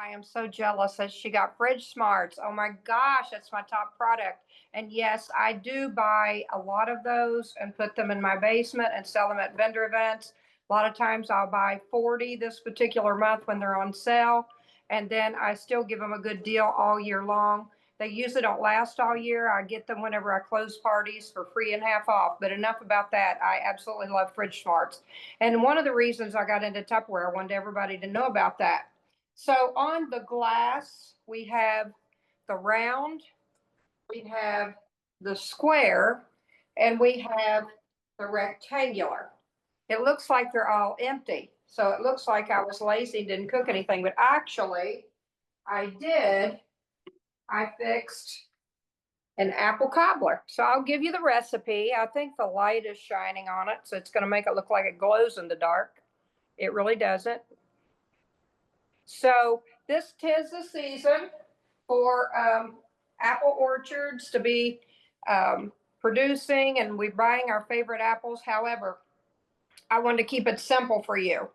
I am so jealous that she got Fridge Smarts. Oh my gosh, that's my top product. And yes, I do buy a lot of those and put them in my basement and sell them at vendor events. A lot of times I'll buy 40 this particular month when they're on sale, and then I still give them a good deal all year long. They usually don't last all year. I get them whenever I close parties for free and half off. But enough about that. I absolutely love Fridge Smarts. And one of the reasons I got into Tupperware, I wanted everybody to know about that. So on the glass, we have the round, we have the square, and we have the rectangular. It looks like they're all empty. So it looks like I was lazy and didn't cook anything, but actually I did. I fixed an apple cobbler. So I'll give you the recipe. I think the light is shining on it, so it's going to make it look like it glows in the dark. It really doesn't. So this 'tis the season for apple orchards to be producing, and we're buying our favorite apples. However, I wanted to keep it simple for you.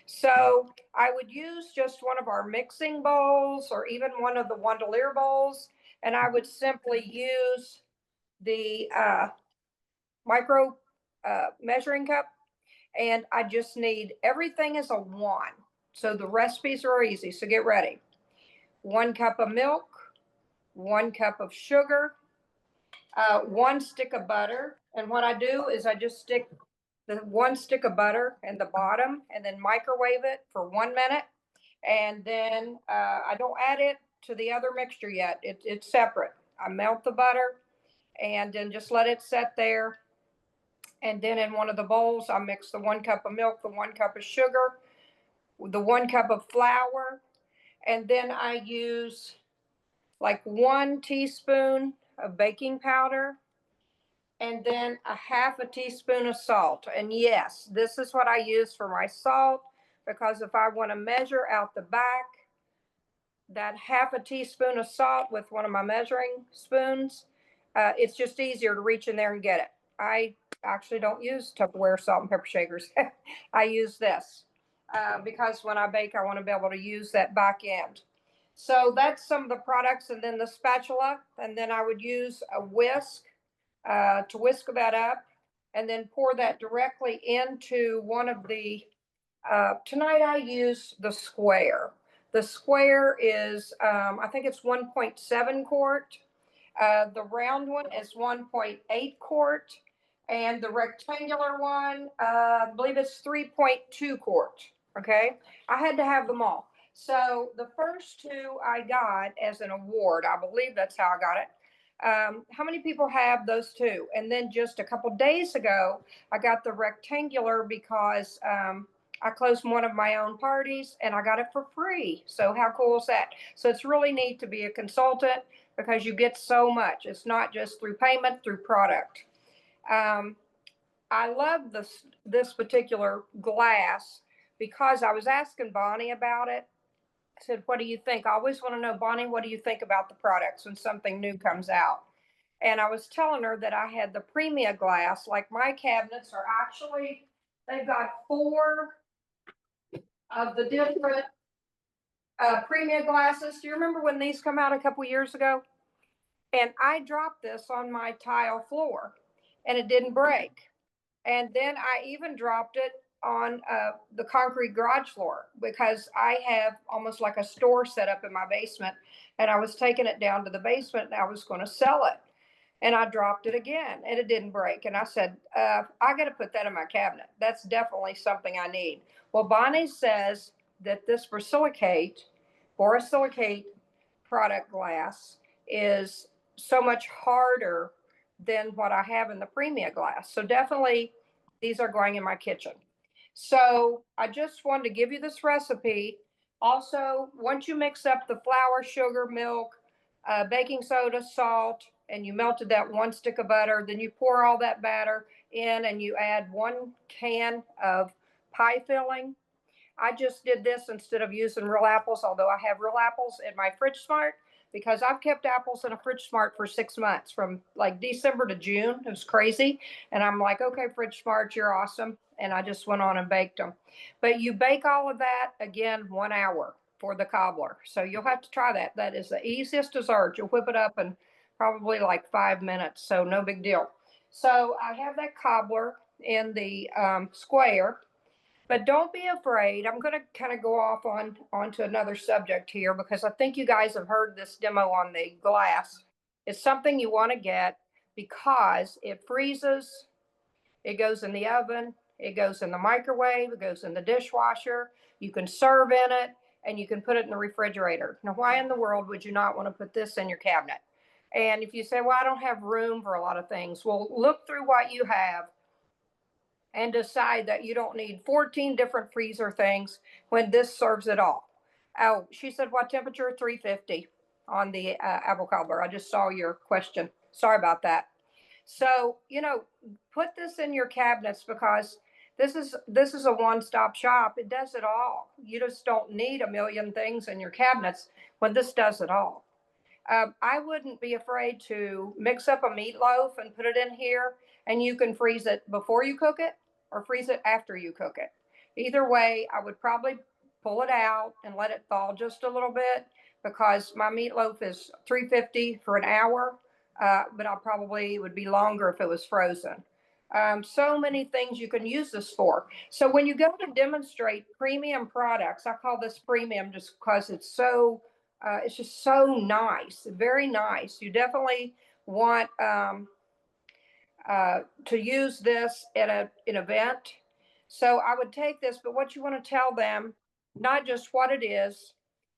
So I would use just one of our mixing bowls or even one of the Wondelier bowls, and I would simply use the micro measuring cup, and I just need everything is a 1. So the recipes are easy. So get ready. 1 cup of milk, 1 cup of sugar, 1 stick of butter. And what I do is I just stick the 1 stick of butter in the bottom and then microwave it for 1 minute. And then I don't add it to the other mixture yet. It's separate. I melt the butter and then just let it set there. And then in one of the bowls, I mix the 1 cup of milk, the 1 cup of sugar, the 1 cup of flour, and then I use like 1 teaspoon of baking powder, and then a half a teaspoon of salt. And yes, this is what I use for my salt, because if I want to measure out the back, that half a teaspoon of salt with one of my measuring spoons, it's just easier to reach in there and get it. I actually don't use Tupperware salt and pepper shakers. I use this because when I bake, I want to be able to use that back end. So that's some of the products, and then the spatula, and then I would use a whisk to whisk that up, and then pour that directly into one of the, tonight I use the square. The square is, I think it's 1.7 quart. The round one is 1.8 quart. And the rectangular one, I believe it's 3.2 quart. Okay. I had to have them all. So the first 2 I got as an award. I believe that's how I got it. How many people have those 2? And then just a couple days ago, I got the rectangular because I closed one of my own parties and I got it for free. So how cool is that? So it's really neat to be a consultant because you get so much. It's not just through payment, through product. I love this particular glass because I was asking Bonnie about it. I said, what do you think? I always want to know, Bonnie, what do you think about the products when something new comes out? And I was telling her that I had the Premia glass. Like my cabinets are actually, they've got 4 of the different Premia glasses. Do you remember when these come out a couple years ago? And I dropped this on my tile floor and it didn't break. And then I even dropped it on the concrete garage floor because I have almost like a store set up in my basement, and I was taking it down to the basement and I was going to sell it. And I dropped it again and it didn't break. And I said, I got to put that in my cabinet. That's definitely something I need. Well, Bonnie says that this borosilicate product glass is so much harder than what I have in the Premia glass. So definitely these are going in my kitchen. So I just wanted to give you this recipe. Also, once you mix up the flour, sugar, milk, baking soda, salt, and you melted that 1 stick of butter, then you pour all that batter in and you add 1 can of pie filling. I just did this instead of using real apples, although I have real apples in my Fridge Smart, because I've kept apples in a Fridge Smart for 6 months, from like December to June. It was crazy. And I'm like, okay, Fridge Smart, you're awesome. And I just went on and baked them. But you bake all of that again 1 hour for the cobbler. So you'll have to try that. That is the easiest dessert. You'll whip it up in probably like 5 minutes. So no big deal. So I have that cobbler in the square, but don't be afraid. I'm going to kind of go off onto another subject here because I think you guys have heard this demo on the glass. It's something you want to get because it freezes, it goes in the oven, it goes in the microwave, it goes in the dishwasher. You can serve in it and you can put it in the refrigerator. Now, why in the world would you not want to put this in your cabinet? And if you say, well, I don't have room for a lot of things, well, look through what you have and decide that you don't need 14 different freezer things when this serves it all. Oh, she said, what temperature? 350 on the apple cobbler. I just saw your question. Sorry about that. So, put this in your cabinets because this is a one-stop shop. It does it all. You just don't need a million things in your cabinets when this does it all. I wouldn't be afraid to mix up a meatloaf and put it in here, and you can freeze it before you cook it or freeze it after you cook it. Either way, I would probably pull it out and let it thaw just a little bit because my meatloaf is 350 for an hour, but it would be longer if it was frozen. So many things you can use this for. So when you go to demonstrate premium products, I call this premium just because it's just so nice, very nice. You definitely want to use this at an event. So I would take this, but what you want to tell them, not just what it is,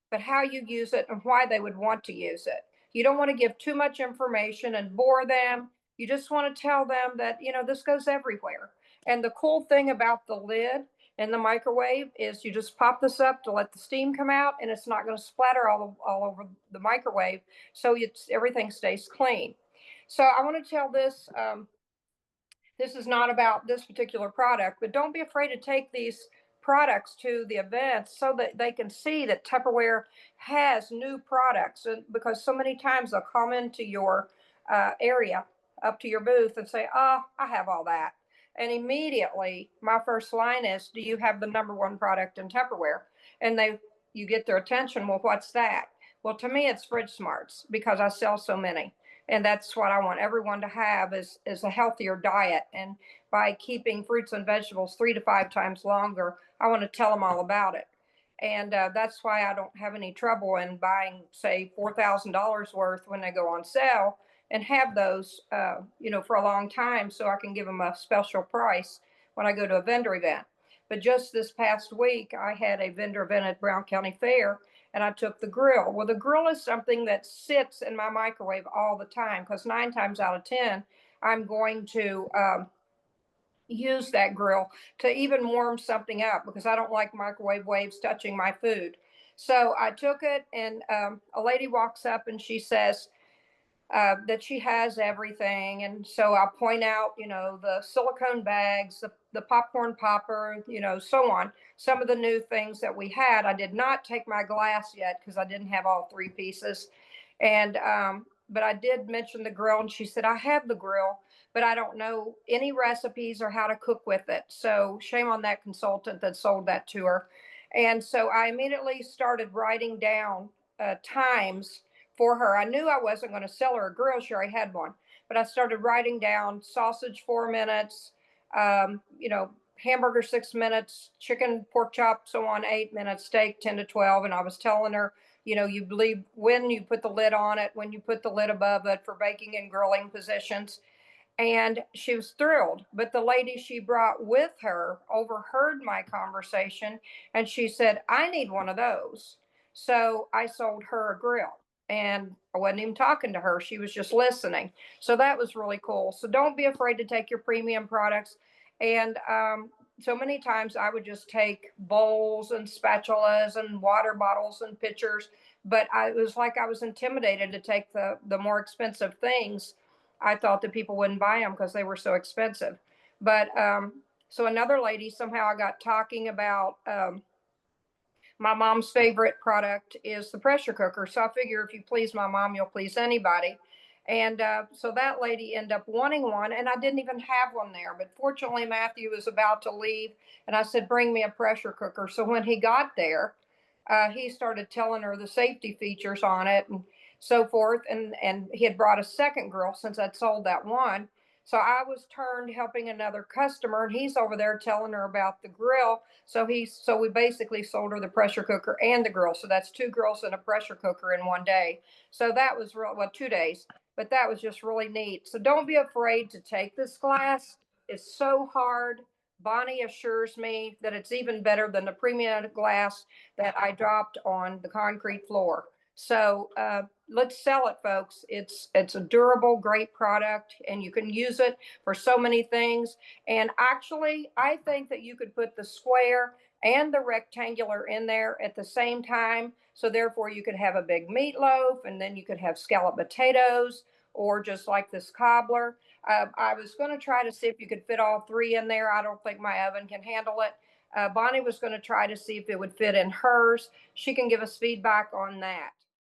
but how you use it and why they would want to use it. You don't want to give too much information and bore them. You just want to tell them that, this goes everywhere. And the cool thing about the lid in the microwave is you just pop this up to let the steam come out and it's not going to splatter all over the microwave. So everything stays clean. So I want to tell this, this is not about this particular product, but don't be afraid to take these products to the events so that they can see that Tupperware has new products. And because so many times they'll come into your area up to your booth and say, oh, I have all that. And immediately my first line is, do you have the number one product in Tupperware? And you get their attention. Well, what's that? Well, to me, it's Fridge Smarts because I sell so many. And that's what I want everyone to have is a healthier diet. And by keeping fruits and vegetables 3 to 5 times longer, I want to tell them all about it. And that's why I don't have any trouble in buying, say, $4,000 worth when they go on sale and have those, for a long time so I can give them a special price when I go to a vendor event. But just this past week, I had a vendor event at Brown County Fair and I took the grill. Well, the grill is something that sits in my microwave all the time because 9 times out of 10, I'm going to use that grill to even warm something up because I don't like microwave waves touching my food. So I took it and a lady walks up and she says, that she has everything. And so I'll point out, the silicone bags, the popcorn popper, so on. Some of the new things that we had. I did not take my glass yet because I didn't have all 3 pieces. And, but I did mention the grill and she said, I have the grill, but I don't know any recipes or how to cook with it. So shame on that consultant that sold that to her. And so I immediately started writing down times for her. I knew I wasn't going to sell her a grill. She already had one, but I started writing down sausage 4 minutes, hamburger 6 minutes, chicken, pork chop, so on 8 minutes, steak 10 to 12. And I was telling her, you believe when you put the lid on it, when you put the lid above it for baking and grilling positions. And she was thrilled. But the lady she brought with her overheard my conversation and she said, I need one of those. So I sold her a grill. And I wasn't even talking to her. She was just listening. So that was really cool. So don't be afraid to take your premium products. And so many times I would just take bowls and spatulas and water bottles and pitchers. But it was like I was intimidated to take the more expensive things. I thought that people wouldn't buy them because they were so expensive. But so another lady, somehow I got talking about my mom's favorite product is the pressure cooker. So I figure if you please my mom, you'll please anybody. And so that lady ended up wanting one, and I didn't even have one there. But fortunately, Matthew was about to leave, and I said, bring me a pressure cooker. So when he got there, he started telling her the safety features on it and so forth. And he had brought a second grill since I'd sold that one. So I was turned helping another customer, and he's over there telling her about the grill. So we basically sold her the pressure cooker and the grill. So that's two grills and a pressure cooker in one day. So that was real, well, 2 days, but that was just really neat. So don't be afraid to take this class. It's so hard. Bonnie assures me that it's even better than the premium glass that I dropped on the concrete floor. So let's sell it, folks. It's a durable, great product, and you can use it for so many things. And actually, I think that you could put the square and the rectangular in there at the same time. So therefore, you could have a big meatloaf, and then you could have scalloped potatoes, or just like this cobbler. I was going to try to see if you could fit all three in there. I don't think my oven can handle it. Bonnie was going to try to see if it would fit in hers. She can give us feedback on that.